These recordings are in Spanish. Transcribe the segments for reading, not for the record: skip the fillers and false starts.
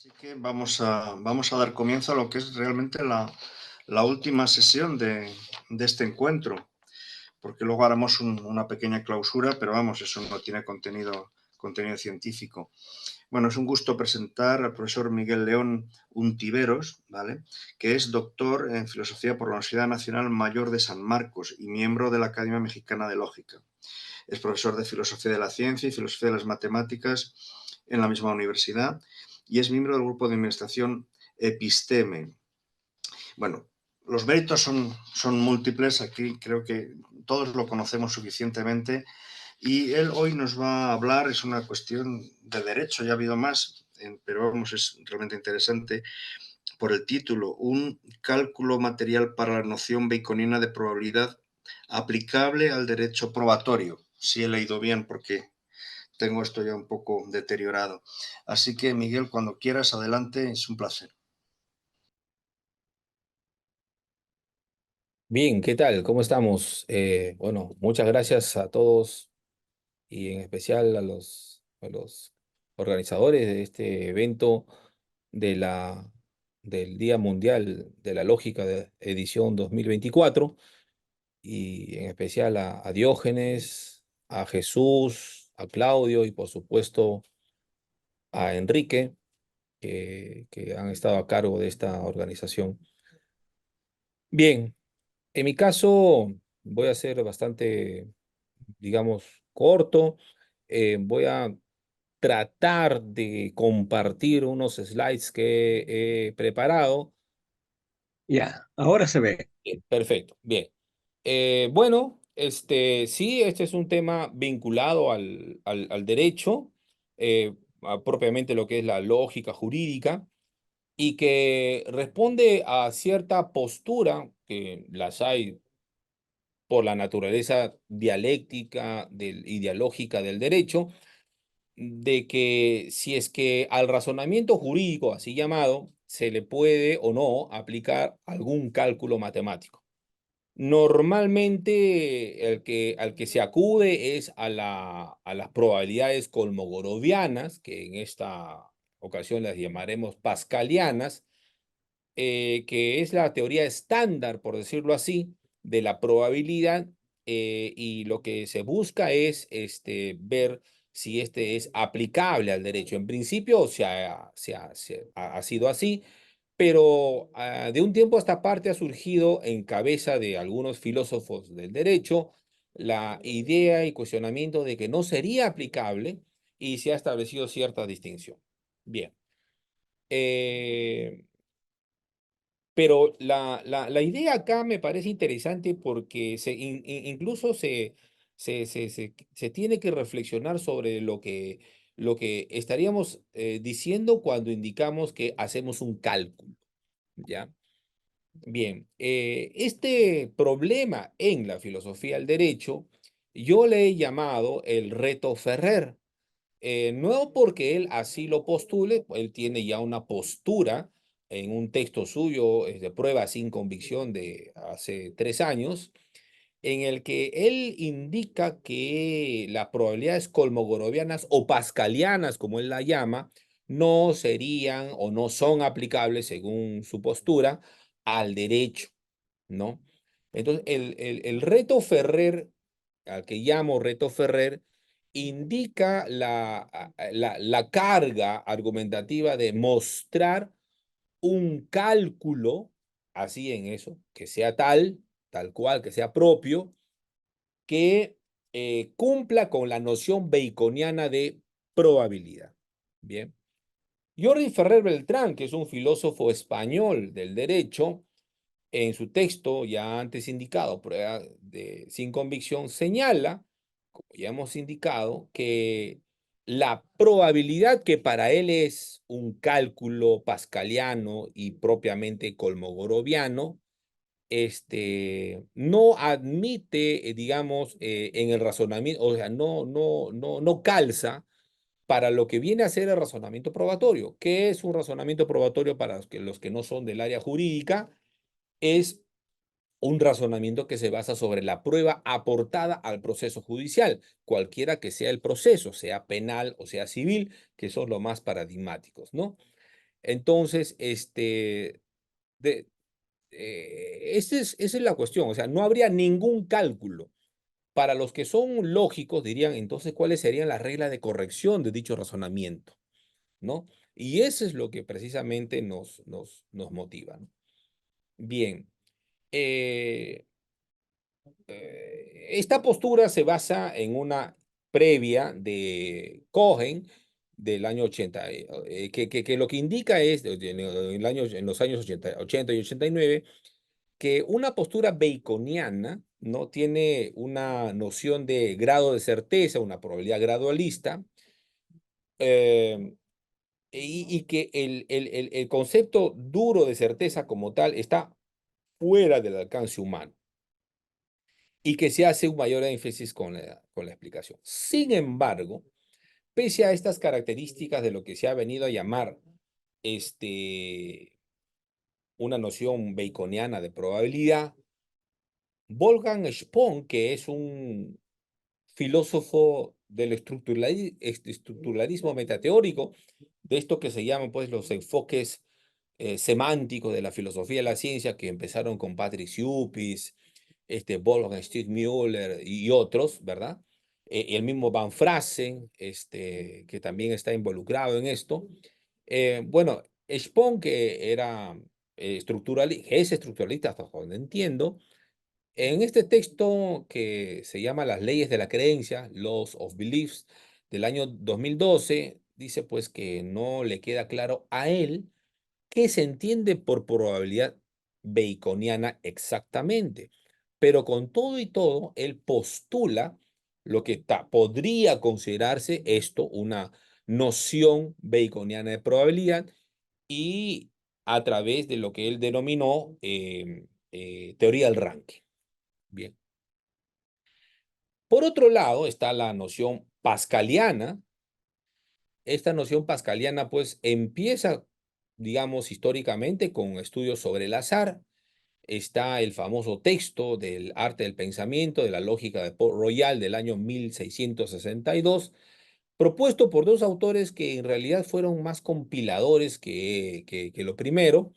Así que vamos a dar comienzo a lo que es realmente la última sesión de este encuentro, porque luego haremos una pequeña clausura, pero vamos, eso no tiene contenido científico. Bueno, es un gusto presentar al profesor Miguel León Untiveros, ¿vale? Que es doctor en filosofía por la Universidad Nacional Mayor de San Marcos y miembro de la Academia Mexicana de Lógica. Es profesor de filosofía de la ciencia y filosofía de las matemáticas en la misma universidad y es miembro del grupo de investigación Episteme. Bueno, los méritos son múltiples, aquí creo que todos lo conocemos suficientemente y él hoy nos va a hablar, es una cuestión de derecho, ya ha habido más, pero vamos, es realmente interesante por el título, un cálculo material para la noción baconiana de probabilidad aplicable al derecho probatorio, si he leído bien porque tengo esto ya un poco deteriorado. Así que, Miguel, cuando quieras, adelante, es un placer. Bien, ¿qué tal? ¿Cómo estamos? Bueno, muchas gracias a todos y en especial a los organizadores de este evento de del Día Mundial de la Lógica de edición 2024 y en especial a Diógenes, a Jesús, a Claudio y por supuesto a Enrique que han estado a cargo de esta organización. Bien, en mi caso voy a ser bastante, digamos, corto. Voy a tratar de compartir unos slides que he preparado. Ya, ahora se ve. Bien, perfecto, bien. Bueno, sí, este es un tema vinculado al derecho, a propiamente lo que es la lógica jurídica, y que responde a cierta postura, que las hay por la naturaleza dialéctica y dialógica del derecho, de que si es que al razonamiento jurídico, así llamado, se le puede o no aplicar algún cálculo matemático. Normalmente al que se acude es a las probabilidades cosmogorodianas, que en esta ocasión las llamaremos pascalianas, que es la teoría estándar, por decirlo así, de la probabilidad, y lo que se busca es ver si este es aplicable al derecho. En principio ha sido así, pero de un tiempo a esta parte ha surgido en cabeza de algunos filósofos del derecho la idea y cuestionamiento de que no sería aplicable y se ha establecido cierta distinción. Bien. Eh, pero la idea acá me parece interesante porque incluso se tiene que reflexionar sobre lo que estaríamos diciendo cuando indicamos que hacemos un cálculo, ¿ya? Bien, este problema en la filosofía del derecho, yo le he llamado el reto Ferrer. No porque él así lo postule, él tiene ya una postura en un texto suyo de prueba sin convicción de hace 3 años, en el que él indica que las probabilidades colmogorovianas o pascalianas, como él la llama, no serían o no son aplicables, según su postura, al derecho, ¿no? Entonces, el reto Ferrer, al que llamo reto Ferrer, indica la carga argumentativa de mostrar un cálculo, así en eso, que sea tal cual, que sea propio, que cumpla con la noción baconiana de probabilidad. Bien. Jordi Ferrer Beltrán, que es un filósofo español del derecho, en su texto ya antes indicado, prueba sin convicción, señala, como ya hemos indicado, que la probabilidad, que para él es un cálculo pascaliano y propiamente colmogoroviano, no admite, digamos, en el razonamiento, o sea, no calza para lo que viene a ser el razonamiento probatorio. ¿Qué es un razonamiento probatorio para los que no son del área jurídica? Es un razonamiento que se basa sobre la prueba aportada al proceso judicial, cualquiera que sea el proceso, sea penal o sea civil, que son los más paradigmáticos, ¿no? Entonces, esa es la cuestión. O sea, no habría ningún cálculo. Para los que son lógicos, dirían entonces cuáles serían las reglas de corrección de dicho razonamiento, ¿no? Y eso es lo que precisamente nos motiva, ¿no? Bien. Esta postura se basa en una previa de Cohen del año 80, que lo que indica es, en los años 80 y 89, que una postura baconiana no tiene una noción de grado de certeza, una probabilidad gradualista, eh, y que el concepto duro de certeza como tal está fuera del alcance humano y que se hace un mayor énfasis con la explicación. Sin embargo, pese a estas características de lo que se ha venido a llamar una noción baconiana de probabilidad, Wolfgang Spohn, que es un filósofo del estructuralismo metateórico, de esto que se llaman pues los enfoques semánticos de la filosofía de la ciencia, que empezaron con Patrick Suppis, Wolfgang Müller y otros, ¿verdad? Y el mismo Van Frasen, que también está involucrado en esto. Bueno, Spohn, que era es estructuralista hasta donde entiendo, en este texto que se llama Las leyes de la creencia, Laws of Beliefs, del año 2012, dice pues que no le queda claro a él qué se entiende por probabilidad baconiana exactamente. Pero con todo y todo, él postula lo que podría considerarse esto una noción baconiana de probabilidad y a través de lo que él denominó teoría del ranking. Bien. Por otro lado está la noción pascaliana. Esta noción pascaliana pues empieza, digamos, históricamente con estudios sobre el azar. Está el famoso texto del arte del pensamiento, de la lógica de Port Royal del año 1662, propuesto por dos autores que en realidad fueron más compiladores que lo primero,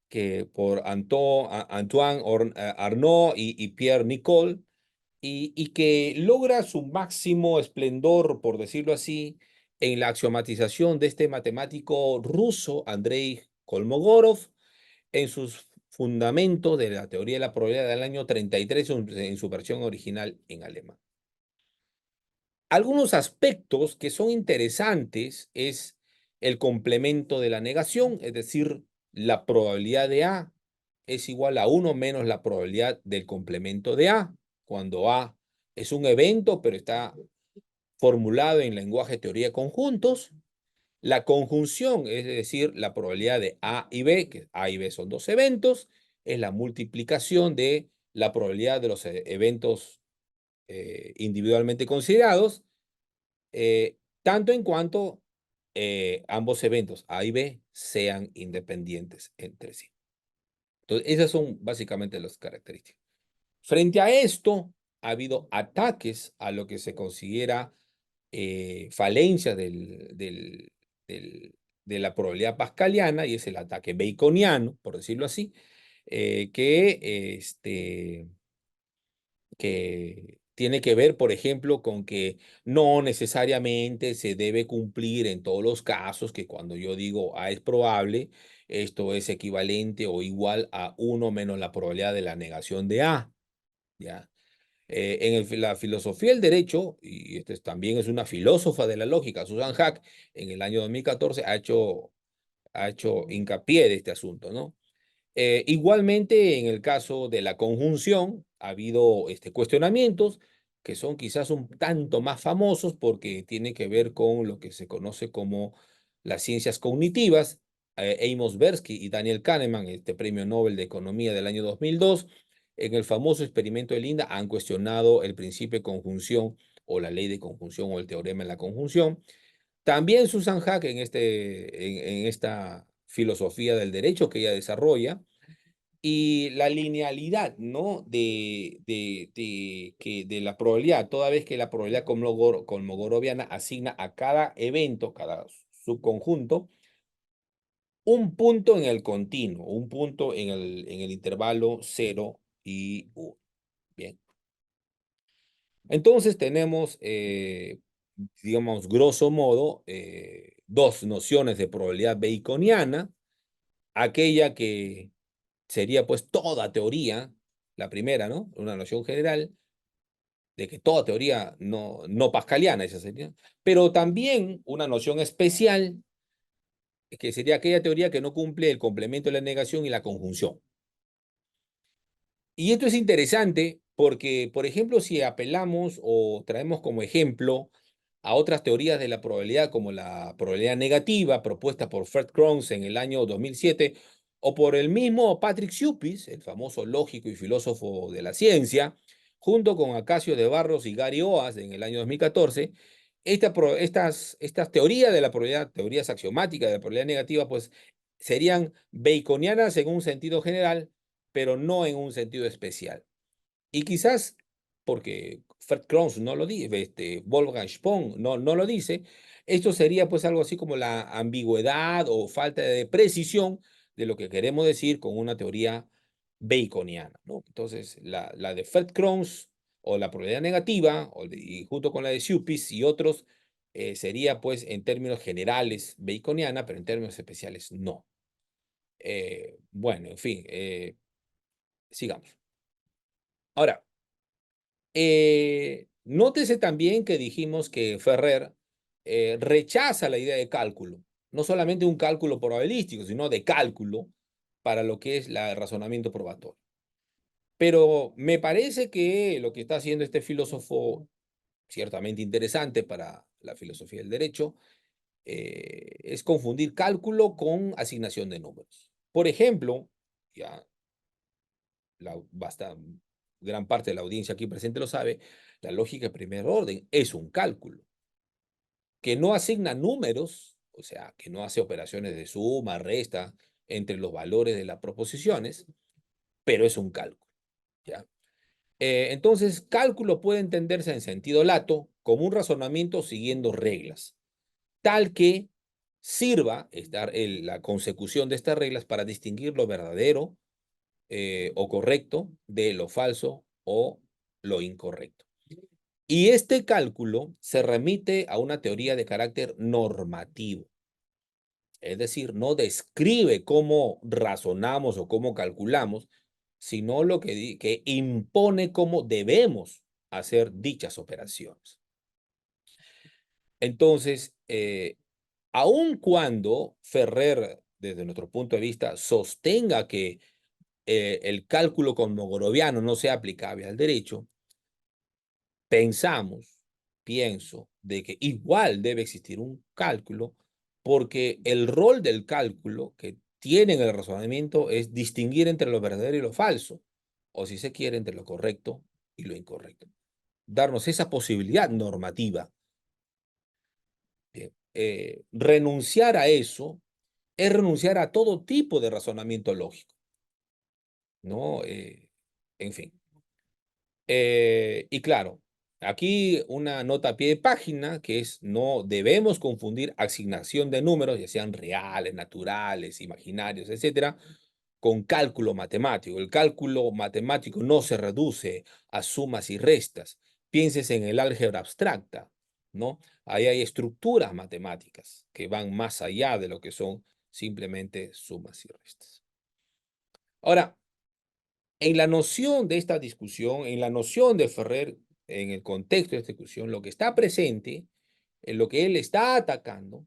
que por Antoine Arnaud y Pierre Nicole, y que logra su máximo esplendor, por decirlo así, en la axiomatización de este matemático ruso, Andrei Kolmogorov, en sus fundamentos de la teoría de la probabilidad del año 33 en su versión original en alemán. Algunos aspectos que son interesantes es el complemento de la negación, es decir, la probabilidad de A es igual a 1 menos la probabilidad del complemento de A, cuando A es un evento, pero está formulado en lenguaje de teoría de conjuntos. La conjunción, es decir, la probabilidad de A y B, que A y B son dos eventos, es la multiplicación de la probabilidad de los eventos individualmente considerados, tanto en cuanto ambos eventos, A y B, sean independientes entre sí. Entonces, esas son básicamente las características. Frente a esto, ha habido ataques a lo que se considera falencia de la probabilidad pascaliana, y es el ataque baconiano, por decirlo así, que tiene que ver, por ejemplo, con que no necesariamente se debe cumplir en todos los casos que cuando yo digo A es probable, esto es equivalente o igual a 1 menos la probabilidad de la negación de A, ¿ya? La filosofía del derecho, y también es una filósofa de la lógica, Susan Haack, en el año 2014 ha hecho hincapié de este asunto, ¿no? Igualmente, en el caso de la conjunción, ha habido cuestionamientos que son quizás un tanto más famosos porque tienen que ver con lo que se conoce como las ciencias cognitivas. Amos Tversky y Daniel Kahneman, premio Nobel de Economía del año 2002, en el famoso experimento de Linda, han cuestionado el principio de conjunción o la ley de conjunción o el teorema de la conjunción. También Susan Haack en esta filosofía del derecho que ella desarrolla, y la linealidad, ¿no? De la probabilidad, toda vez que la probabilidad colmogoroviana asigna a cada evento, cada subconjunto, un punto en el continuo, un punto en el intervalo 0 y 1. Bien. Entonces tenemos, digamos, grosso modo, dos nociones de probabilidad baconiana. Aquella que sería pues toda teoría, la primera, ¿no? Una noción general de que toda teoría no pascaliana, esa sería. Pero también una noción especial, que sería aquella teoría que no cumple el complemento de la negación y la conjunción. Y esto es interesante porque, por ejemplo, si apelamos o traemos como ejemplo a otras teorías de la probabilidad, como la probabilidad negativa propuesta por Fred Krons en el año 2007, o por el mismo Patrick Suppice, el famoso lógico y filósofo de la ciencia, junto con Acacio de Barros y Gary Oas en el año 2014, estas teorías de la probabilidad, teorías axiomáticas de la probabilidad negativa, pues serían baconianas en un sentido general, pero no en un sentido especial. Y quizás porque Fred Krons no lo dice, Wolfgang Spong no lo dice, esto sería pues algo así como la ambigüedad o falta de precisión de lo que queremos decir con una teoría baconiana, ¿no? Entonces, la de Fred Krons o la probabilidad negativa, y junto con la de Suppice y otros, sería pues en términos generales baconiana, pero en términos especiales no. Bueno, en fin, sigamos. Ahora, nótese también que dijimos que Ferrer rechaza la idea de cálculo, no solamente un cálculo probabilístico, sino de cálculo para lo que es el razonamiento probatorio. Pero me parece que lo que está haciendo este filósofo, ciertamente interesante para la filosofía del derecho, es confundir cálculo con asignación de números. Por ejemplo, ya gran parte de la audiencia aquí presente lo sabe, la lógica de primer orden es un cálculo que no asigna números, o sea, que no hace operaciones de suma, resta entre los valores de las proposiciones, pero es un cálculo, ¿ya? Entonces, cálculo puede entenderse en sentido lato como un razonamiento siguiendo reglas, tal que sirva la consecución de estas reglas para distinguir lo verdadero o correcto de lo falso o lo incorrecto. Y este cálculo se remite a una teoría de carácter normativo, es decir, no describe cómo razonamos o cómo calculamos, sino lo que impone cómo debemos hacer dichas operaciones. Entonces, aun cuando Ferrer, desde nuestro punto de vista, sostenga que el cálculo cosmogoroviano no sea aplicable al derecho, pienso, de que igual debe existir un cálculo, porque el rol del cálculo que tiene en el razonamiento es distinguir entre lo verdadero y lo falso, o si se quiere, entre lo correcto y lo incorrecto. Darnos esa posibilidad normativa. Bien. Renunciar a eso es renunciar a todo tipo de razonamiento lógico, ¿no? En fin. Y claro, aquí una nota a pie de página que es: no debemos confundir asignación de números, ya sean reales, naturales, imaginarios, etcétera, con cálculo matemático. El cálculo matemático no se reduce a sumas y restas. Pienses en el álgebra abstracta, ¿no? Ahí hay estructuras matemáticas que van más allá de lo que son simplemente sumas y restas. Ahora, en la noción de esta discusión, en la noción de Ferrer, en el contexto de esta discusión, lo que está presente, en lo que él está atacando,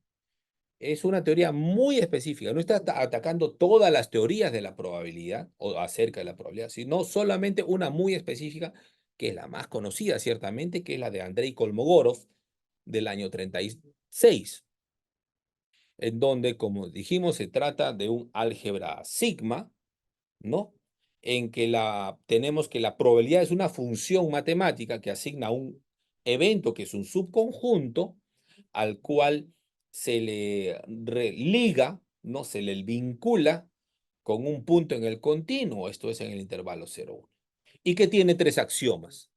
es una teoría muy específica. No está atacando todas las teorías de la probabilidad o acerca de la probabilidad, sino solamente una muy específica, que es la más conocida ciertamente, que es la de Andrei Kolmogorov del año 36, en donde, como dijimos, se trata de un álgebra sigma, ¿no? En que tenemos que la probabilidad es una función matemática que asigna un evento que es un subconjunto al cual se le liga, ¿no? Se le vincula con un punto en el continuo, esto es en el intervalo 0,1, y que tiene tres axiomas.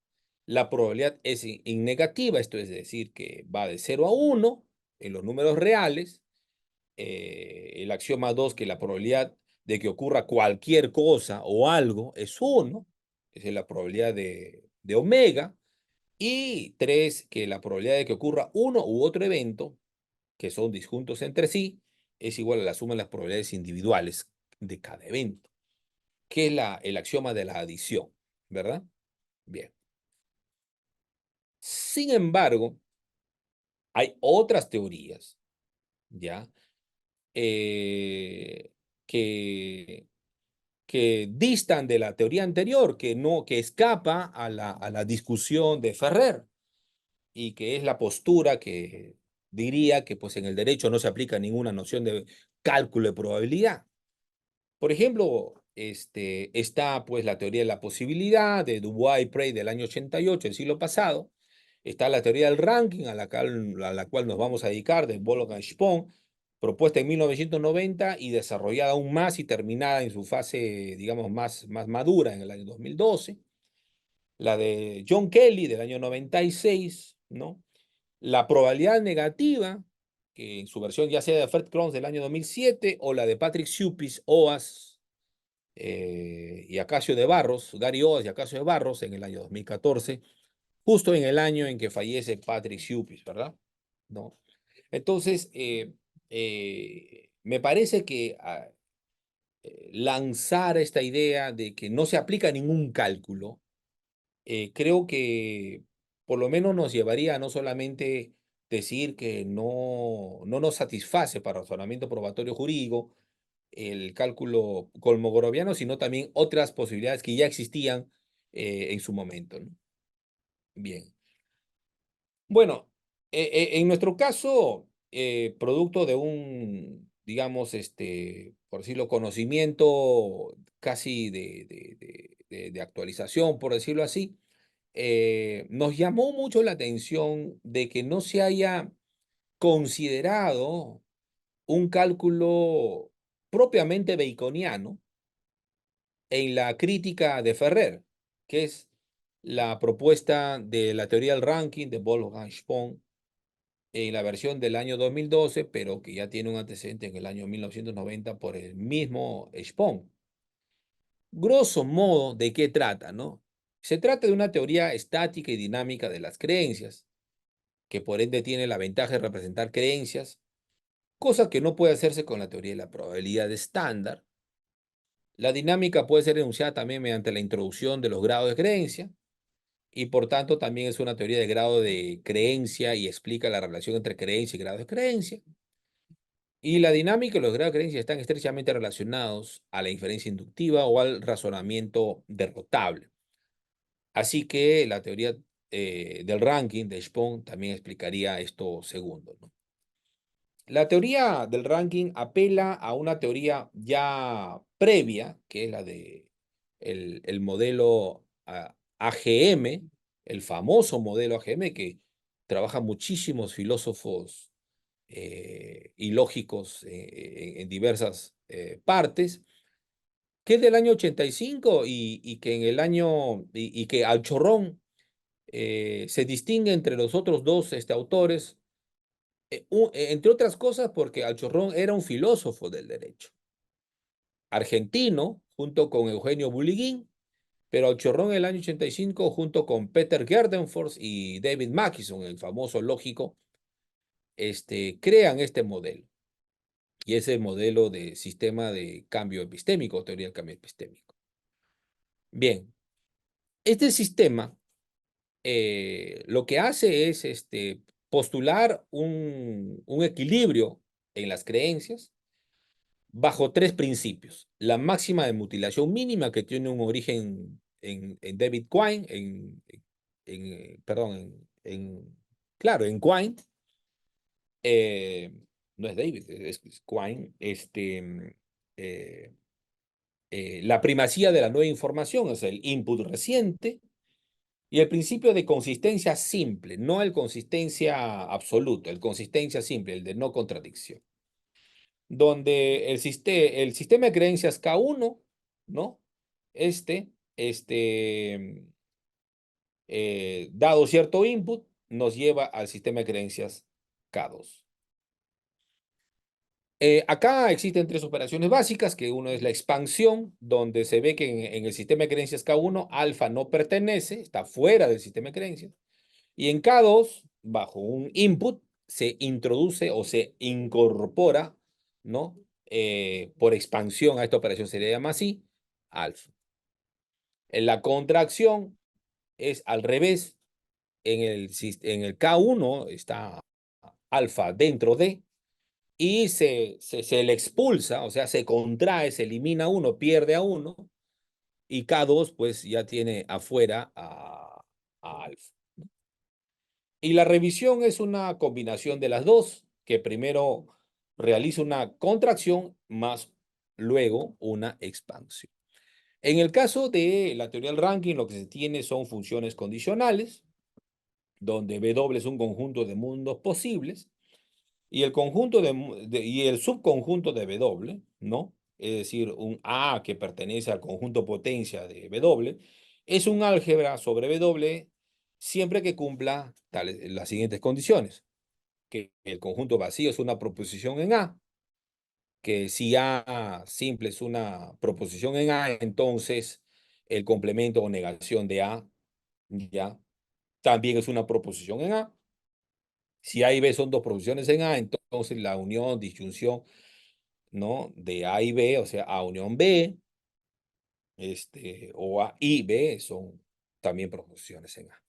La probabilidad es innegativa, esto es decir, que va de 0 a 1 en los números reales, el axioma 2, que la probabilidad de que ocurra cualquier cosa o algo es 1, esa es la probabilidad de omega, y 3, que la probabilidad de que ocurra uno u otro evento, que son disjuntos entre sí, es igual a la suma de las probabilidades individuales de cada evento, que es el axioma de la adición, ¿verdad? Bien. Sin embargo, hay otras teorías, ¿ya? Eh, que, que distan de la teoría anterior, que escapa a la discusión de Ferrer, y que es la postura que diría que pues, en el derecho no se aplica ninguna noción de cálculo de probabilidad. Por ejemplo, está pues la teoría de la posibilidad de Dubois y Prey del año 88, el siglo pasado. Está la teoría del ranking, a la cual nos vamos a dedicar, de Wolfgang Spohn, propuesta en 1990 y desarrollada aún más y terminada en su fase, digamos, más madura en el año 2012. La de John Kelly del año 96, ¿no? La probabilidad negativa, que en su versión ya sea de Fred Crumbs del año 2007, o la de Patrick Suppis, OAS, y Acacio de Barros, Gary Oas y Acacio de Barros en el año 2014, justo en el año en que fallece Patrick Suppis, ¿verdad? ¿No? Entonces, me parece que lanzar esta idea de que no se aplica ningún cálculo, creo que por lo menos nos llevaría a no solamente decir que no nos satisface para razonamiento probatorio jurídico el cálculo colmogoroviano, sino también otras posibilidades que ya existían en su momento, ¿no? Bien. Bueno, en nuestro caso, producto de un, digamos, por decirlo, conocimiento casi de actualización, por decirlo así, nos llamó mucho la atención de que no se haya considerado un cálculo propiamente baconiano en la crítica de Ferrer, que es la propuesta de la teoría del ranking de Wolfgang Spohn en la versión del año 2012, pero que ya tiene un antecedente en el año 1990 por el mismo Spohn. Grosso modo, ¿de qué trata, no? Se trata de una teoría estática y dinámica de las creencias, que por ende tiene la ventaja de representar creencias, cosa que no puede hacerse con la teoría de la probabilidad estándar. La dinámica puede ser enunciada también mediante la introducción de los grados de creencia, y por tanto también es una teoría de grado de creencia y explica la relación entre creencia y grado de creencia. Y la dinámica y los grados de creencia están estrechamente relacionados a la inferencia inductiva o al razonamiento derrotable. Así que la teoría del ranking de Spohn también explicaría esto segundo, ¿no? La teoría del ranking apela a una teoría ya previa, que es la de el modelo AGM, el famoso modelo AGM que trabaja muchísimos filósofos y lógicos en diversas partes, que es del año 85 y que en el año, y que al chorrón se distingue entre los otros dos autores, entre otras cosas porque Alchorrón era un filósofo del derecho argentino, junto con Eugenio Buliguín, pero Alchorrón en el año 85, junto con Peter Gerdenfors y David Mackison, el famoso lógico, crean este modelo. Y ese modelo de sistema de cambio epistémico, teoría del cambio epistémico. Bien, este sistema lo que hace es postular un equilibrio en las creencias bajo tres principios. La máxima de mutilación mínima, que tiene un origen en David Quine, perdón, claro, en Quine, no es David, es Quine, eh, la primacía de la nueva información, es el input reciente, y el principio de consistencia simple, no el consistencia absoluta, el consistencia simple, el de no contradicción, donde el sistema de creencias K1, ¿no? Este, dado cierto input, nos lleva al sistema de creencias K2. Acá existen tres operaciones básicas, que uno es la expansión, donde se ve que en el sistema de creencias K1, alfa no pertenece, está fuera del sistema de creencias. Y en K2, bajo un input, se introduce o se incorpora, ¿no? Por expansión a esta operación se le llama así, alfa. En la contracción es al revés. En el K1 está alfa dentro de, y se le expulsa, o sea, se contrae, se elimina uno, pierde a uno, y K2 pues ya tiene afuera a alfa. Y la revisión es una combinación de las dos, que primero realiza una contracción más luego una expansión. En el caso de la teoría del ranking, lo que se tiene son funciones condicionales, donde W es un conjunto de mundos posibles, y el conjunto y el subconjunto de W, ¿no? Es decir, un A que pertenece al conjunto potencia de W, es un álgebra sobre W siempre que cumpla las siguientes condiciones. Que el conjunto vacío es una proposición en A, que si A simple es una proposición en A, entonces el complemento o negación de A ya también es una proposición en A. Si A y B son dos proposiciones en A, entonces la unión, disyunción, ¿no? De A y B, o sea, A unión B, o A y B son también proposiciones en A.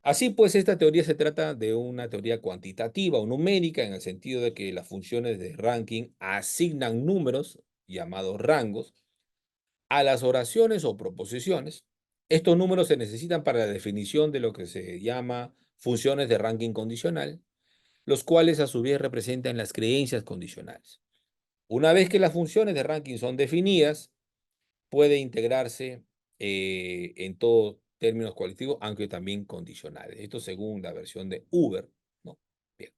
Así pues, esta teoría se trata de una teoría cuantitativa o numérica en el sentido de que las funciones de ranking asignan números, llamados rangos, a las oraciones o proposiciones. Estos números se necesitan para la definición de lo que se llama funciones de ranking condicional, los cuales a su vez representan las creencias condicionales. Una vez que las funciones de ranking son definidas, puede integrarse en todos términos cualitativos, aunque también condicionales. Esto según la versión de Uber, ¿no? Bien.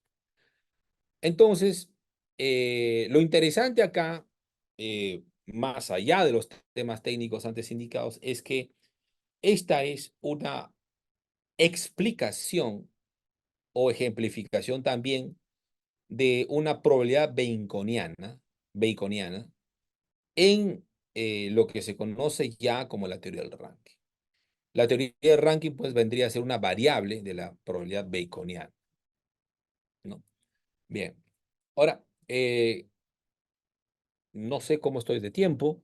Entonces, lo interesante acá, más allá de los temas técnicos antes indicados, es que esta es una explicación o ejemplificación también de una probabilidad baconiana en lo que se conoce ya como la teoría del ranking. La teoría del ranking pues vendría a ser una variable de la probabilidad baconiana, ¿no? Bien. Ahora, no sé cómo estoy de tiempo.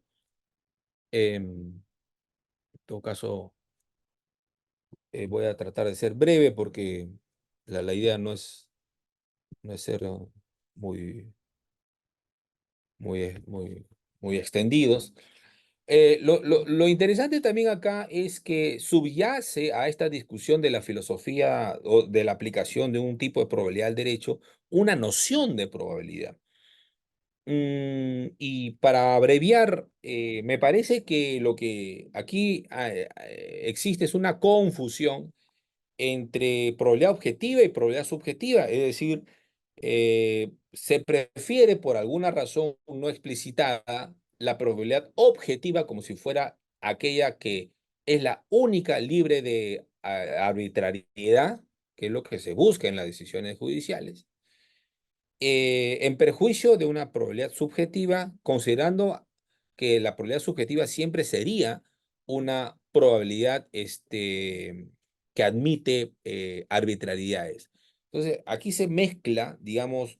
En todo caso, voy a tratar de ser breve porque la idea no es ser muy, muy extendidos. Lo interesante también acá es que subyace a esta discusión de la filosofía o de la aplicación de un tipo de probabilidad al derecho una noción de probabilidad. Y para abreviar, me parece que lo que aquí existe es una confusión entre probabilidad objetiva y probabilidad subjetiva, es decir, se prefiere por alguna razón no explicitada la probabilidad objetiva como si fuera aquella que es la única libre de arbitrariedad, que es lo que se busca en las decisiones judiciales, en perjuicio de una probabilidad subjetiva, considerando que la probabilidad subjetiva siempre sería una probabilidad que admite arbitrariedades. Entonces, aquí se mezcla, digamos,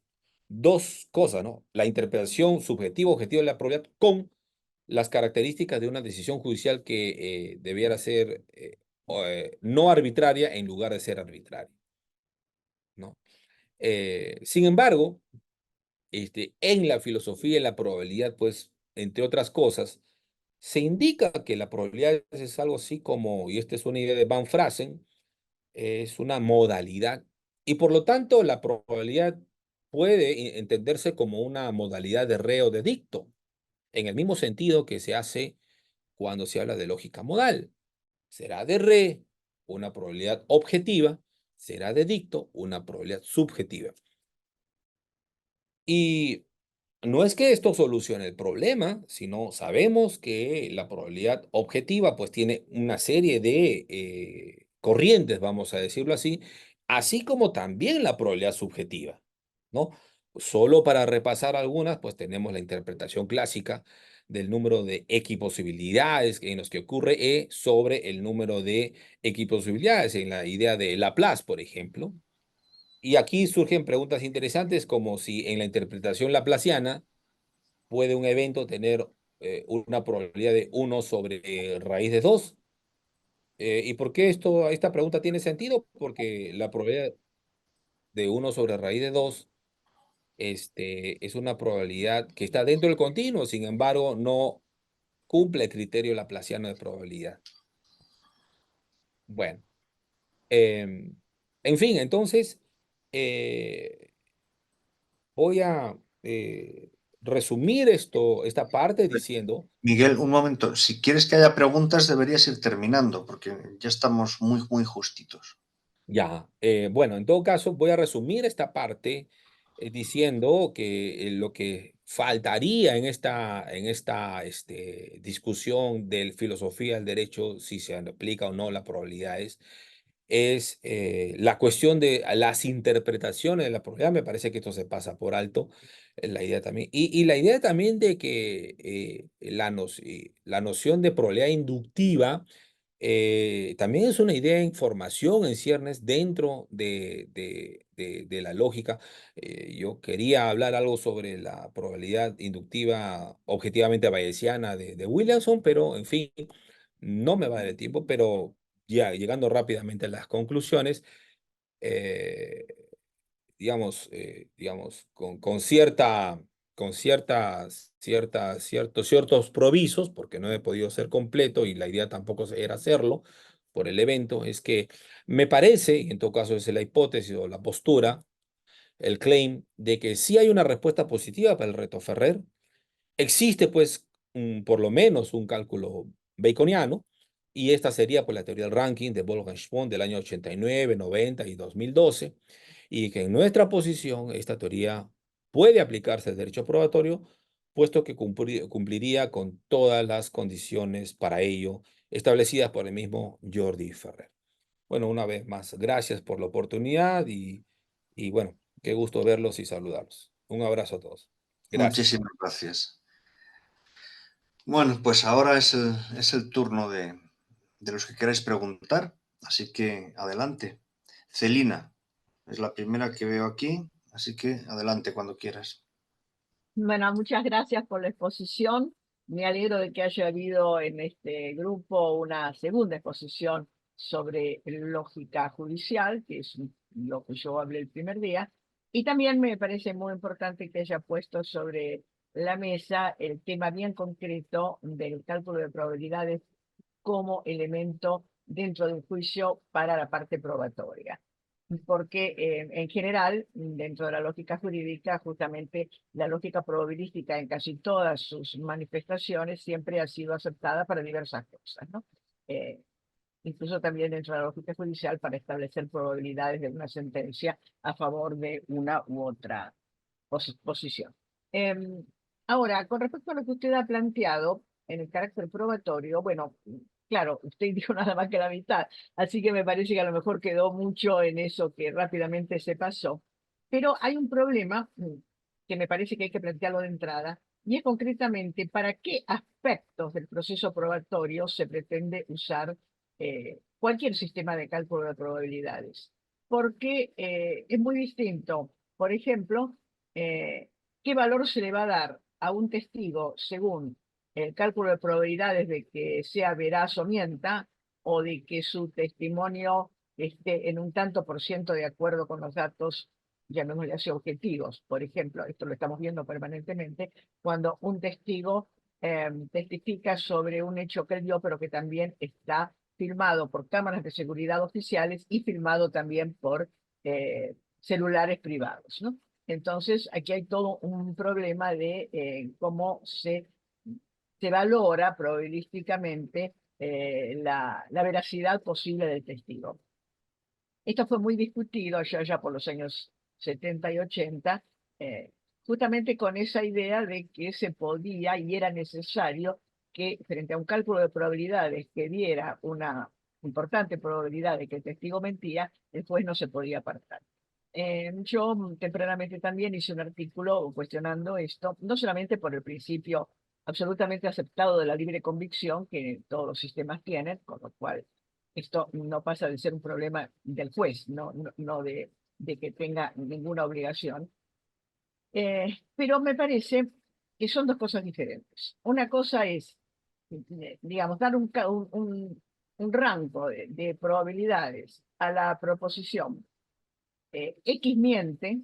dos cosas, ¿no? La interpretación subjetiva objetiva de la probabilidad con las características de una decisión judicial que debiera ser no arbitraria en lugar de ser arbitraria, ¿no? Sin embargo, en la filosofía y la probabilidad, pues, entre otras cosas, se indica que la probabilidad es algo así como, y esta es una idea de Van Fraassen, es una modalidad, y por lo tanto la probabilidad puede entenderse como una modalidad de re o de dicto, en el mismo sentido que se hace cuando se habla de lógica modal. Será de re una probabilidad objetiva, será de dicto una probabilidad subjetiva. Y no es que esto solucione el problema, sino sabemos que la probabilidad objetiva pues tiene una serie de corrientes, vamos a decirlo así como también la probabilidad subjetiva, ¿no? Solo para repasar algunas, pues tenemos la interpretación clásica del número de equiposibilidades en los que ocurre E sobre el número de equiposibilidades, en la idea de Laplace, por ejemplo. Y aquí surgen preguntas interesantes como si en la interpretación laplaciana puede un evento tener una probabilidad de 1 sobre raíz de 2. ¿Y por qué esta pregunta tiene sentido? Porque la probabilidad de 1 sobre raíz de 2 es una probabilidad que está dentro del continuo, sin embargo, no cumple el criterio laplaciano de probabilidad. Bueno, en fin, entonces eh, voy a resumir esta parte diciendo, Miguel, un momento. Si quieres que haya preguntas, deberías ir terminando, porque ya estamos muy, muy justitos. ya, bueno, en todo caso, voy a resumir esta parte diciendo que lo que faltaría en esta discusión de filosofía del derecho, si se aplica o no las probabilidades, es la cuestión de las interpretaciones de la probabilidad. Me parece que esto se pasa por alto, la idea también. Y la idea también de que la noción de probabilidad inductiva también es una idea de información en ciernes dentro de la lógica. Yo quería hablar algo sobre la probabilidad inductiva objetivamente bayesiana de Williamson, pero en fin, no me va a dar el tiempo, pero ya llegando rápidamente a las conclusiones, eh, digamos, ciertos provisos, porque no he podido ser completo y la idea tampoco era hacerlo por el evento, es que me parece, y en todo caso es la hipótesis o la postura, el claim de que sí hay una respuesta positiva para el reto Ferrer. Existe, pues, por lo menos un cálculo baconiano, y esta sería pues, la teoría del ranking de Wolfgang Schwann del año 89, 90 y 2012, y que en nuestra posición esta teoría puede aplicarse al derecho probatorio, puesto que cumpliría con todas las condiciones para ello establecidas por el mismo Jordi Ferrer. Bueno, una vez más, gracias por la oportunidad y bueno, qué gusto verlos y saludarlos. Un abrazo a todos. Gracias. Muchísimas gracias. Bueno, pues ahora es el turno de los que queráis preguntar, así que adelante. Celina, es la primera que veo aquí, así que adelante cuando quieras. Bueno, muchas gracias por la exposición. Me alegro de que haya habido en este grupo una segunda exposición sobre lógica judicial, que es lo que yo hablé el primer día. Y también me parece muy importante que haya puesto sobre la mesa el tema bien concreto del cálculo de probabilidades como elemento dentro de un juicio para la parte probatoria. Porque en general, dentro de la lógica jurídica, justamente la lógica probabilística en casi todas sus manifestaciones siempre ha sido aceptada para diversas cosas, ¿no? Incluso también dentro de la lógica judicial para establecer probabilidades de una sentencia a favor de una u otra posición. Ahora, con respecto a lo que usted ha planteado en el carácter probatorio, bueno, claro, usted dijo nada más que la mitad, así que me parece que a lo mejor quedó mucho en eso que rápidamente se pasó. Pero hay un problema que me parece que hay que plantearlo de entrada, y es concretamente para qué aspectos del proceso probatorio se pretende usar cualquier sistema de cálculo de probabilidades. Porque es muy distinto, por ejemplo, qué valor se le va a dar a un testigo según el cálculo de probabilidades de que sea veraz o mienta, o de que su testimonio esté en un tanto por ciento de acuerdo con los datos, llamémosle así, objetivos. Por ejemplo, esto lo estamos viendo permanentemente, cuando un testigo testifica sobre un hecho que él vio, pero que también está filmado por cámaras de seguridad oficiales y filmado también por celulares privados, ¿no? Entonces, aquí hay todo un problema de cómo se valora probabilísticamente la veracidad posible del testigo. Esto fue muy discutido ya por los años 70 y 80, justamente con esa idea de que se podía y era necesario que frente a un cálculo de probabilidades que diera una importante probabilidad de que el testigo mentía, el juez no se podía apartar. Yo tempranamente también hice un artículo cuestionando esto, no solamente por el principio absolutamente aceptado de la libre convicción que todos los sistemas tienen, con lo cual esto no pasa de ser un problema del juez, no de que tenga ninguna obligación. Pero me parece que son dos cosas diferentes. Una cosa es, digamos, dar un rango de probabilidades a la proposición X miente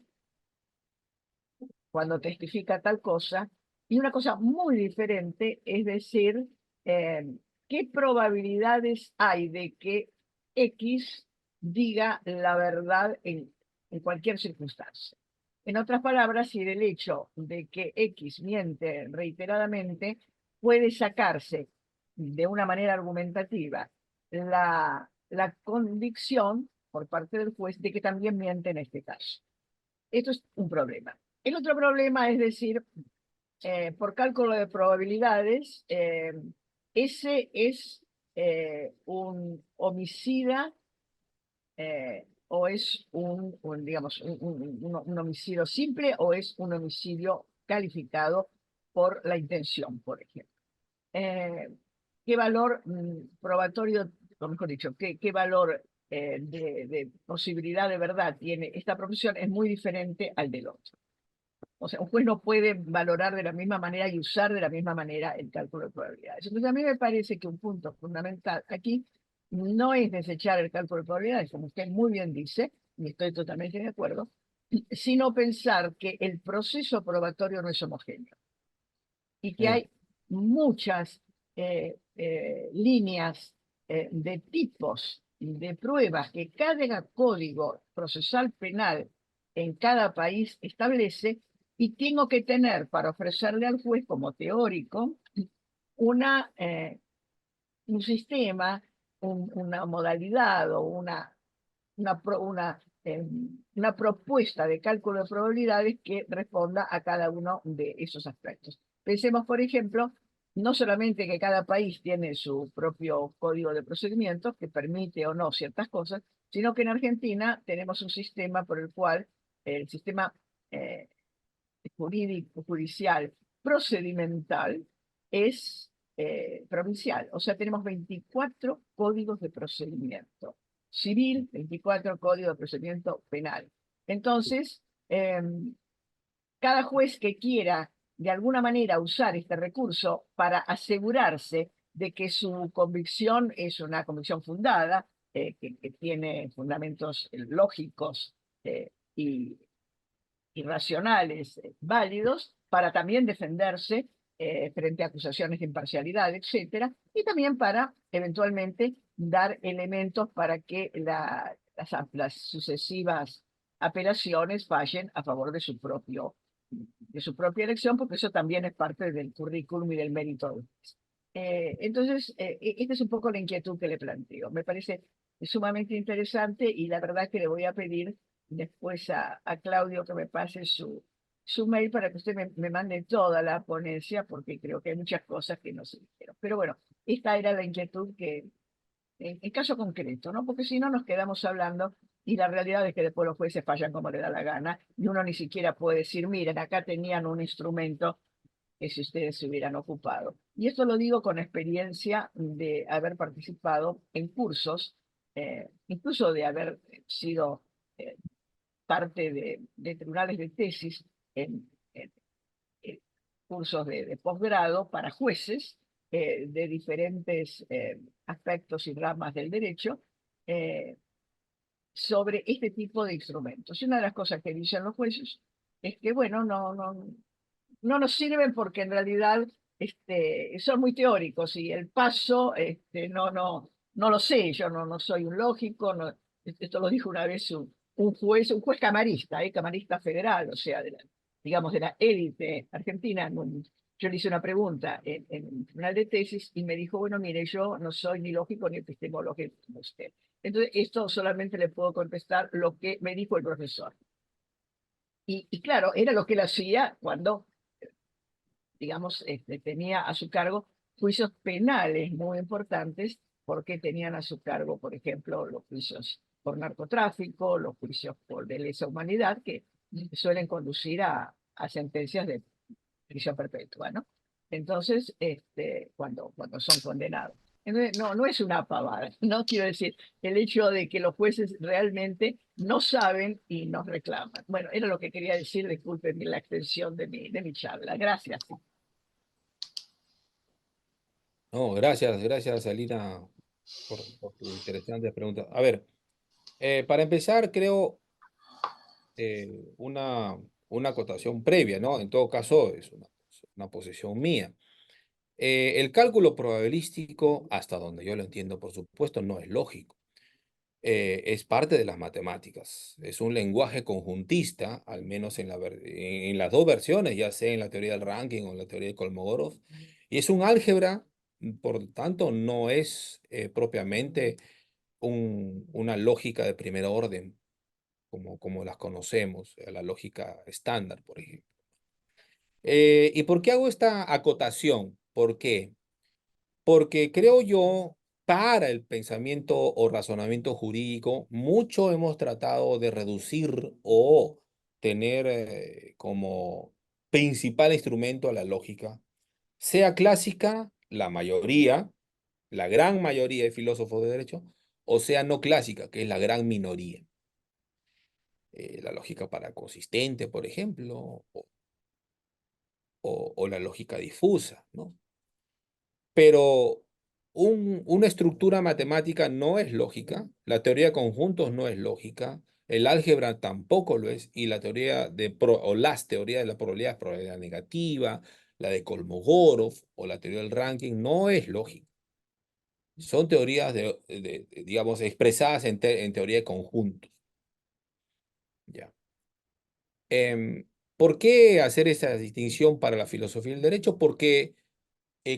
cuando testifica tal cosa, y una cosa muy diferente es decir, qué probabilidades hay de que X diga la verdad en cualquier circunstancia. En otras palabras, si del hecho de que X miente reiteradamente puede sacarse de una manera argumentativa la convicción por parte del juez de que también miente en este caso. Esto es un problema. El otro problema es decir, por cálculo de probabilidades, ese es un homicida o es digamos, un homicidio simple o es un homicidio calificado por la intención, por ejemplo. ¿Qué valor probatorio, o mejor dicho, qué valor de posibilidad de verdad tiene esta profesión? Es muy diferente al del otro. O sea, un juez no puede valorar de la misma manera y usar de la misma manera el cálculo de probabilidades. Entonces, a mí me parece que un punto fundamental aquí no es desechar el cálculo de probabilidades, como usted muy bien dice, y estoy totalmente de acuerdo, sino pensar que el proceso probatorio no es homogéneo y que hay muchas líneas de tipos de pruebas que cada código procesal penal en cada país establece, y tengo que tener para ofrecerle al juez como teórico un sistema, una modalidad o una propuesta de cálculo de probabilidades que responda a cada uno de esos aspectos. Pensemos, por ejemplo, no solamente que cada país tiene su propio código de procedimientos que permite o no ciertas cosas, sino que en Argentina tenemos un sistema por el cual el sistema jurídico, judicial, procedimental es provincial. O sea, tenemos 24 códigos de procedimiento civil, 24 códigos de procedimiento penal. Entonces, cada juez que quiera de alguna manera usar este recurso para asegurarse de que su convicción es una convicción fundada, que tiene fundamentos lógicos y racionales, válidos, para también defenderse frente a acusaciones de imparcialidad, etcétera, y también para eventualmente dar elementos para que las sucesivas apelaciones fallen a favor de su propia elección, porque eso también es parte del currículum y del mérito. Entonces, esta es un poco la inquietud que le planteo. Me parece sumamente interesante y la verdad que le voy a pedir después a Claudio que me pase su mail para que usted me mande toda la ponencia, porque creo que hay muchas cosas que no se dijeron. Pero bueno, esta era la inquietud que, en caso concreto, ¿no? Porque si no nos quedamos hablando y la realidad es que después los jueces fallan como le da la gana y uno ni siquiera puede decir, miren, acá tenían un instrumento que si ustedes se hubieran ocupado. Y esto lo digo con experiencia de haber participado en cursos, incluso de haber sido parte de tribunales de tesis en cursos de posgrado para jueces de diferentes aspectos y ramas del derecho sobre este tipo de instrumentos. Y una de las cosas que dicen los jueces es que, bueno, no nos sirven porque en realidad son muy teóricos y el paso no lo sé, yo no soy un lógico, esto lo dijo una vez un juez camarista, camarista federal, o sea, digamos de la élite argentina. Yo le hice una pregunta en un tribunal de tesis y me dijo, bueno, mire, yo no soy ni lógico ni epistemológico como usted. Entonces, esto solamente le puedo contestar lo que me dijo el profesor. Y claro, era lo que él hacía cuando, digamos, tenía a su cargo juicios penales muy importantes, porque tenían a su cargo, por ejemplo, los juicios por narcotráfico, los juicios por de lesa humanidad, que suelen conducir a sentencias de prisión perpetua, ¿no? Entonces, cuando son condenados. Entonces, no es una pavada, no quiero decir el hecho de que los jueces realmente no saben y nos reclaman. Bueno, era lo que quería decir, discúlpenme la extensión de mi charla. Gracias. No, gracias, Alina, por tu interesante pregunta. A ver, para empezar, creo una acotación previa, ¿no? En todo caso, es una posición mía. El cálculo probabilístico, hasta donde yo lo entiendo, por supuesto, no es lógico. Es parte de las matemáticas. Es un lenguaje conjuntista, al menos en las dos versiones, ya sea en la teoría del ranking o en la teoría de Kolmogorov. Y es un álgebra, por lo tanto, no es propiamente una lógica de primer orden, como las conocemos, la lógica estándar, por ejemplo. ¿Y por qué hago esta acotación? ¿Por qué? Porque creo yo, para el pensamiento o razonamiento jurídico, mucho hemos tratado de reducir o tener como principal instrumento a la lógica, sea clásica, la mayoría, la gran mayoría de filósofos de derecho, o sea no clásica, que es la gran minoría. La lógica paraconsistente, por ejemplo, o la lógica difusa, ¿no? Pero una estructura matemática no es lógica, la teoría de conjuntos no es lógica, el álgebra tampoco lo es, y la teoría o las teorías de la probabilidad negativa, la de Kolmogorov o la teoría del ranking no es lógica. Son teorías, digamos, expresadas en teoría de conjuntos. Ya. ¿Por qué hacer esa distinción para la filosofía del derecho? Porque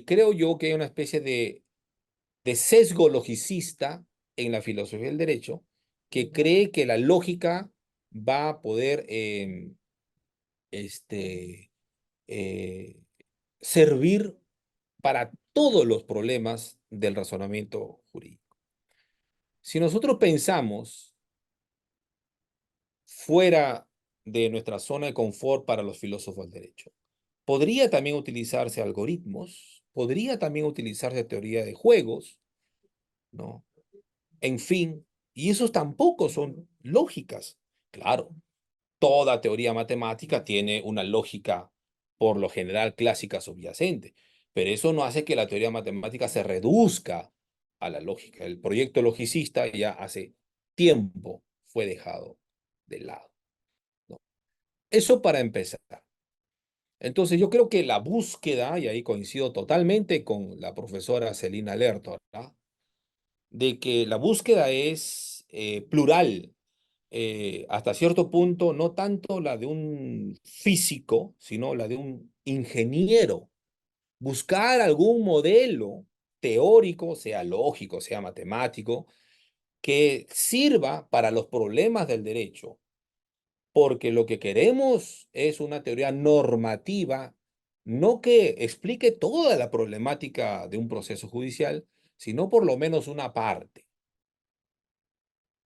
creo yo que hay una especie de sesgo logicista en la filosofía del derecho que cree que la lógica va a poder eh, servir para todos los problemas del razonamiento jurídico. Si nosotros pensamos fuera de nuestra zona de confort para los filósofos del derecho, podría también utilizarse algoritmos, podría también utilizarse teoría de juegos, ¿no? En fin, y esos tampoco son lógicas. Claro, toda teoría matemática tiene una lógica, por lo general clásica subyacente, pero eso no hace que la teoría matemática se reduzca a la lógica. El proyecto logicista ya hace tiempo fue dejado de lado, ¿no? Eso para empezar. Entonces yo creo que la búsqueda, y ahí coincido totalmente con la profesora Celina Lertor, ¿no?, de que la búsqueda es plural, hasta cierto punto, no tanto la de un físico, sino la de un ingeniero. Buscar algún modelo teórico, sea lógico, sea matemático, que sirva para los problemas del derecho, porque lo que queremos es una teoría normativa, no que explique toda la problemática de un proceso judicial, sino por lo menos una parte.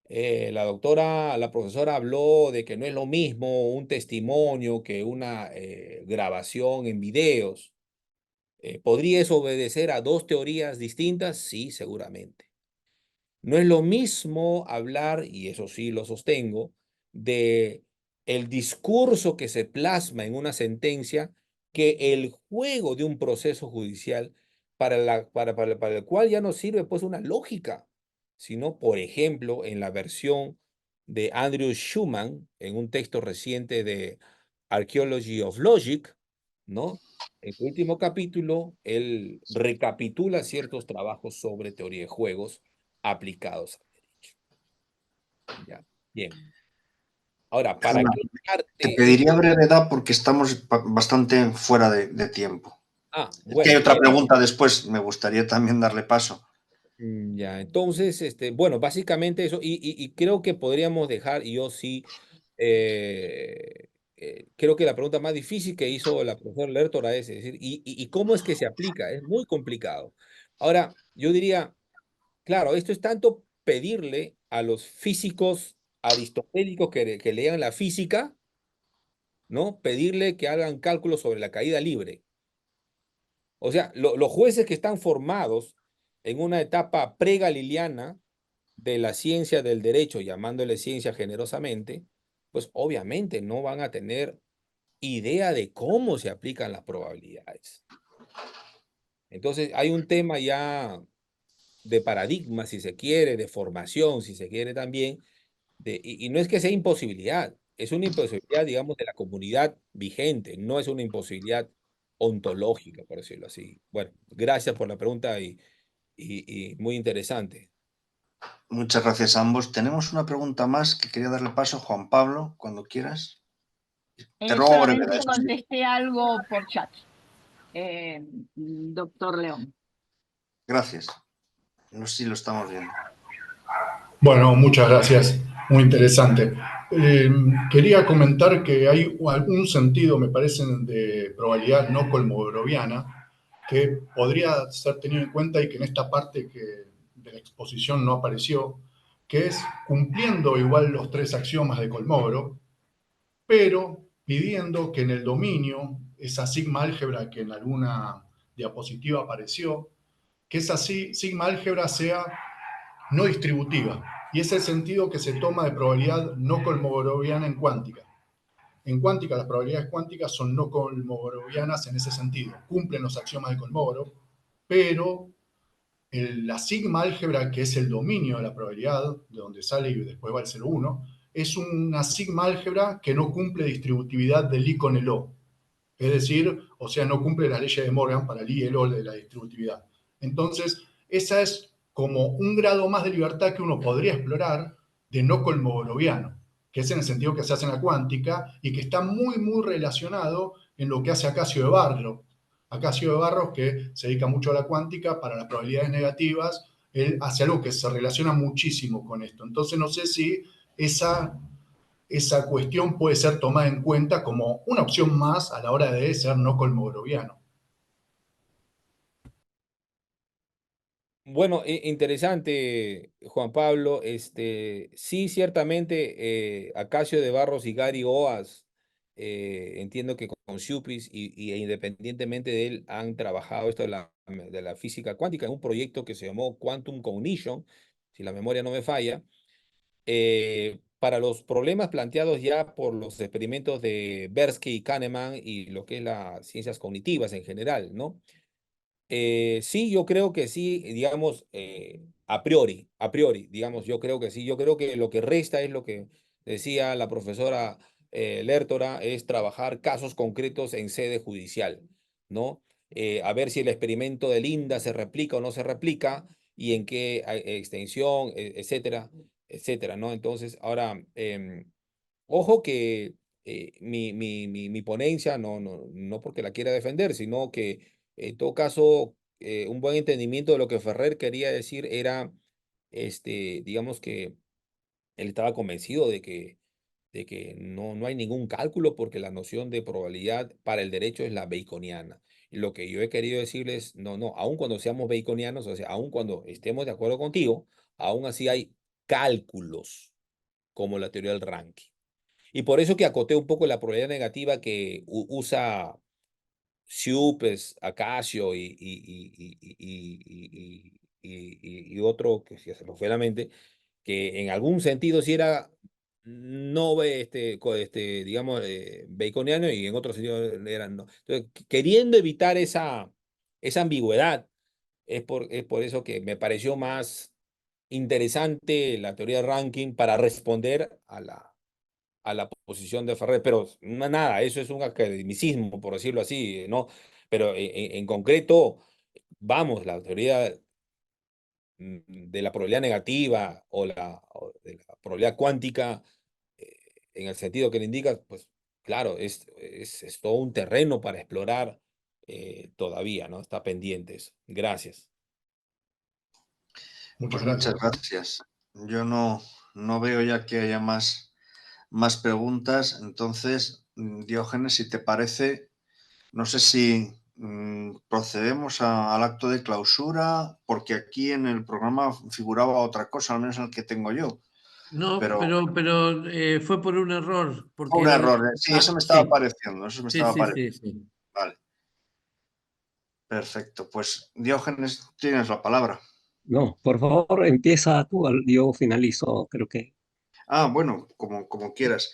La profesora habló de que no es lo mismo un testimonio que una grabación en videos. ¿Podría eso obedecer a dos teorías distintas? Sí, seguramente. No es lo mismo hablar, y eso sí lo sostengo, de el discurso que se plasma en una sentencia que el juego de un proceso judicial para el cual ya no sirve pues una lógica, sino, por ejemplo, en la versión de Andrew Schumann, en un texto reciente de Archaeology of Logic, ¿no? En su último capítulo, él recapitula ciertos trabajos sobre teoría de juegos aplicados al derecho. Ya, bien. Ahora, ¿para Ana, qué te parte pediría brevedad porque estamos bastante fuera de tiempo. Es que hay bueno, otra pregunta después, me gustaría también darle paso. ya, entonces, bueno, básicamente eso, y creo que podríamos dejar, y yo sí, creo que la pregunta más difícil que hizo la profesora Lertora es decir, ¿y cómo es que se aplica? Es muy complicado. Ahora, yo diría, claro, esto es tanto pedirle a los físicos aristotélicos que lean la física, ¿no? Pedirle que hagan cálculos sobre la caída libre. O sea, los jueces que están formados en una etapa pre-galiliana de la ciencia del derecho, llamándole ciencia generosamente, pues obviamente no van a tener idea de cómo se aplican las probabilidades. Entonces, hay un tema ya de paradigma, si se quiere, de formación, si se quiere también, y no es que sea imposibilidad, es una imposibilidad, digamos, de la comunidad vigente, no es una imposibilidad ontológica, por decirlo así. Bueno, gracias por la pregunta y muy interesante. Muchas gracias a ambos. Tenemos una pregunta más que quería darle paso a Juan Pablo, cuando quieras. Te ruego brevedad, Solamente eso sí. contesté algo por chat, doctor León. Gracias. No sé si lo estamos viendo. Bueno, muchas gracias. Muy interesante. Quería comentar que hay algún sentido, me parece, de probabilidad no colmogoroviana que podría ser tenido en cuenta y que en esta parte de la exposición no apareció, que es cumpliendo igual los 3 axiomas de Kolmogorov, pero pidiendo que en el dominio, esa sigma álgebra que en alguna diapositiva apareció, que esa sigma álgebra sea no distributiva. Y es el sentido que se toma de probabilidad no colmogoroviana en cuántica. En cuántica, las probabilidades cuánticas son no colmogorovianas en ese sentido. Cumplen los axiomas de Kolmogorov, pero la sigma álgebra, que es el dominio de la probabilidad, de donde sale y después va el 0,1, es una sigma álgebra que no cumple distributividad del I con el O. Es decir, o sea, no cumple las leyes de Morgan para el I y el O de la distributividad. Entonces, esa es como un grado más de libertad que uno podría explorar de no colmogoroviano, que es en el sentido que se hace en la cuántica y que está muy, muy relacionado en lo que hace Acacio de Barros. Acacio de Barros, que se dedica mucho a la cuántica para las probabilidades negativas, él hace algo que se relaciona muchísimo con esto. Entonces, no sé si esa cuestión puede ser tomada en cuenta como una opción más a la hora de ser no colmogoroviano. Bueno, interesante, Juan Pablo. Sí, ciertamente, Acacio de Barros y Gary Oas, entiendo que con Xupis e independientemente de él, han trabajado esto de la física cuántica en un proyecto que se llamó Quantum Cognition, si la memoria no me falla, para los problemas planteados ya por los experimentos de Tversky y Kahneman y lo que es las ciencias cognitivas en general, ¿no? Sí, yo creo que sí, digamos, a priori, digamos, yo creo que sí. Yo creo que lo que resta es lo que decía la profesora Lertora, es trabajar casos concretos en sede judicial, ¿no? A ver si el experimento de Linda se replica o no se replica y en qué extensión, etcétera, etcétera, ¿no? Entonces, ahora, ojo que mi ponencia, no porque la quiera defender, sino que en todo caso, un buen entendimiento de lo que Ferrer quería decir era, digamos que él estaba convencido de que no hay ningún cálculo porque la noción de probabilidad para el derecho es la baconiana. Y lo que yo he querido decirles, no, aun cuando seamos baconianos, o sea, aun cuando estemos de acuerdo contigo, aún así hay cálculos como la teoría del ranking. Y por eso que acoté un poco la probabilidad negativa que usa Xupes, Acacio y otro que si se me fue a la mente, que en algún sentido sí era no digamos, baconiano y en otro sentido eran no. Entonces, queriendo evitar esa ambigüedad, es por eso que me pareció más interesante la teoría de ranking para responder a la posición de Ferrer, pero nada, eso es un academicismo, por decirlo así, ¿no? Pero en concreto, vamos, la teoría de la probabilidad negativa o de la probabilidad cuántica, en el sentido que le indica, pues claro, es todo un terreno para explorar todavía, ¿no? Está pendiente eso. Gracias. Muchas Pues gracias. muchas gracias. Yo no veo ya que haya más preguntas. Entonces, Diógenes, si te parece, no sé si procedemos al acto de clausura, porque aquí en el programa figuraba otra cosa, al menos en el que tengo yo. No, Pero fue por un error. Porque un era error, sí, eso me estaba sí, pareciendo, eso me sí, estaba sí, pareciendo. sí, sí. Vale. Perfecto, pues Diógenes, tienes la palabra. No, por favor, empieza tú, yo finalizo, creo que. Bueno, como quieras.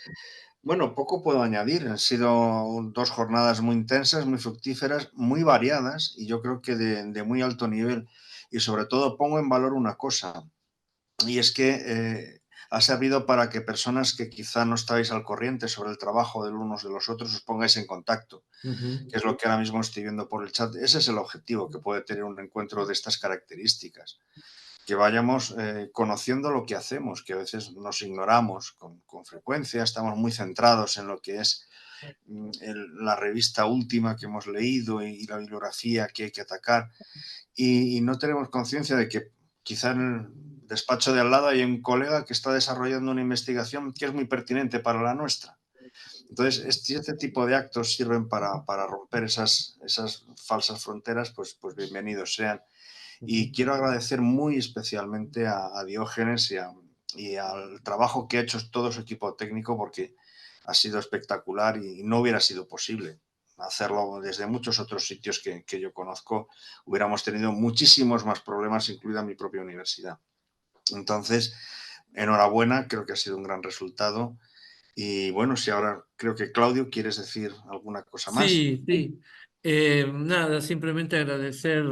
Bueno, poco puedo añadir. Han sido 2 jornadas muy intensas, muy fructíferas, muy variadas y yo creo que de muy alto nivel. Y sobre todo pongo en valor una cosa, y es que ha servido para que personas que quizá no estáis al corriente sobre el trabajo de unos de los otros os pongáis en contacto, que es lo que ahora mismo estoy viendo por el chat. Ese es el objetivo que puede tener un encuentro de estas características, que vayamos conociendo lo que hacemos, que a veces nos ignoramos con frecuencia, estamos muy centrados en lo que es la revista última que hemos leído y la bibliografía que hay que atacar, y no tenemos conciencia de que quizá en el despacho de al lado hay un colega que está desarrollando una investigación que es muy pertinente para la nuestra. Entonces, este tipo de actos sirven para romper esas falsas fronteras, pues bienvenidos sean. Y quiero agradecer muy especialmente a Diógenes y al trabajo que ha hecho todo su equipo técnico, porque ha sido espectacular y no hubiera sido posible hacerlo desde muchos otros sitios que yo conozco. Hubiéramos tenido muchísimos más problemas, incluida mi propia universidad. Entonces, enhorabuena, creo que ha sido un gran resultado. Y bueno, si ahora creo que Claudio, ¿quieres decir alguna cosa más? Sí, sí. Nada, simplemente agradecer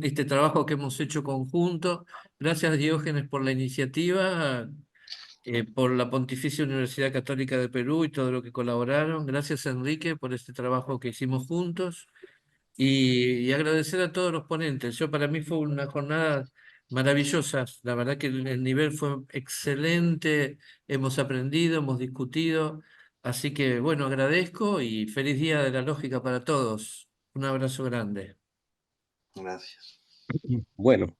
este trabajo que hemos hecho conjunto. Gracias, Diógenes, por la iniciativa, por la Pontificia Universidad Católica de Perú y todo lo que colaboraron. Gracias, Enrique, por este trabajo que hicimos juntos. Y agradecer a todos los ponentes. Para mí fue una jornada maravillosa. La verdad que el nivel fue excelente. Hemos aprendido, hemos discutido. Así que bueno, agradezco y feliz Día de la Lógica para todos. Un abrazo grande. Gracias. Bueno,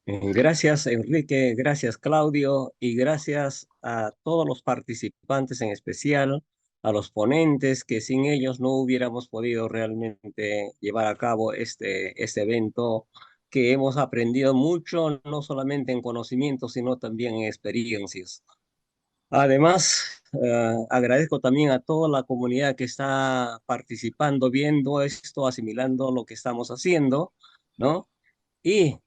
gracias Enrique, gracias Claudio y gracias a todos los participantes, en especial a los ponentes, que sin ellos no hubiéramos podido realmente llevar a cabo este evento, que hemos aprendido mucho, no solamente en conocimiento, sino también en experiencias. Además, agradezco también a toda la comunidad que está participando, viendo esto, asimilando lo que estamos haciendo, ¿no? Y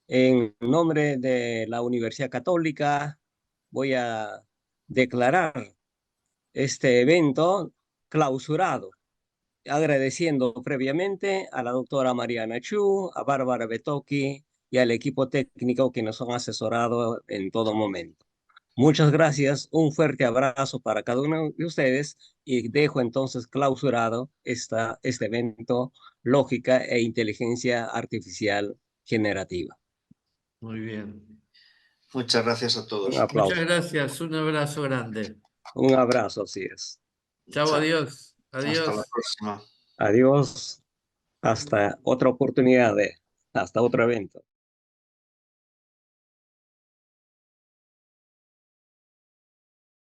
en nombre de la Universidad Católica voy a declarar este evento clausurado, agradeciendo previamente a la doctora Mariana Chu, a Bárbara Betoki y al equipo técnico que nos han asesorado en todo momento. Muchas gracias, un fuerte abrazo para cada uno de ustedes y dejo entonces clausurado este evento Lógica e Inteligencia Artificial Generativa. Muy bien. Muchas gracias a Un todos. Muchas aplauso, gracias. Un abrazo grande. un abrazo, así es. Chao, Chao. adiós. Hasta la Adiós. próxima. Adiós, hasta otra oportunidad, hasta otro evento.